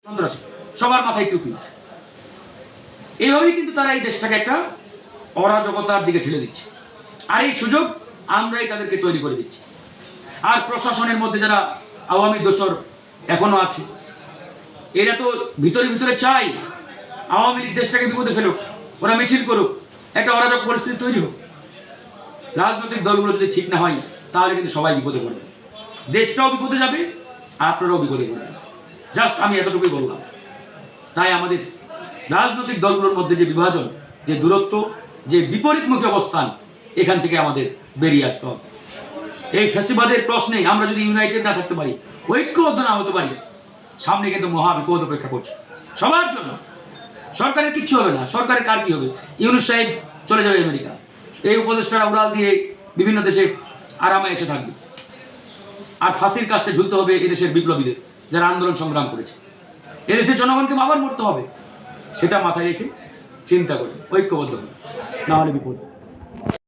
সন্ত্রাসী, সবার মাথায় টুপি। এইভাবেই কিন্তু তারা এই দেশটাকে একটা অরাজকতার দিকে ঠেলে দিচ্ছে। আর এই সুযোগ আমরাই তাদেরকে তৈরি করে দিচ্ছি। আর প্রশাসনের মধ্যে যারা আওয়ামী দোসর এখনো আছে, এরা তো ভিতরে ভিতরে চাই আওয়ামী লীগ দেশটাকে বিপদে ফেলুক, ওরা মিছিল করুক, একটা অরাজক পরিস্থিতি তৈরি হোক। রাজনৈতিক দলগুলো যদি ঠিক না হয় তাহলে কিন্তু সবাই বিপদে পড়বে, দেশটাও বিপদে যাবে, আপনারাও বিপদে পড়বেন। জাস্ট আমি এতটুকুই বললাম। তাই আমাদের রাজনৈতিক দলগুলোর মধ্যে যে বিভাজন, যে দূরত্ব, যে বিপরীতমুখী অবস্থান, এখান থেকে আমাদের বেরিয়ে আসতে হবে। এই ফ্যাসিবাদের প্রশ্নে আমরা যদি ইউনাইটেড না থাকতে পারি, ঐক্যবদ্ধ না হতে পারি, সামনে কিন্তু মহা বিপদ অপেক্ষা করছে সবার জন্য। সরকারের কিচ্ছু হবে না, সরকারের কার কি হবে? ইউনূস সাহেব চলে যাবে আমেরিকা, এই উপদেষ্টারা উড়াল দিয়ে বিভিন্ন দেশে আরামে এসে থাকবে। আর ফাঁসির কাজটা ঝুলতে হবে এদেশের বিপ্লবীদের, যারা আন্দোলন সংগ্রাম করেছে। এদেশের জনগণকে আবার মরতে হবে, সেটা মাথায় রেখে চিন্তা করে ঐক্যবদ্ধ হবে, না হলে বিপদ।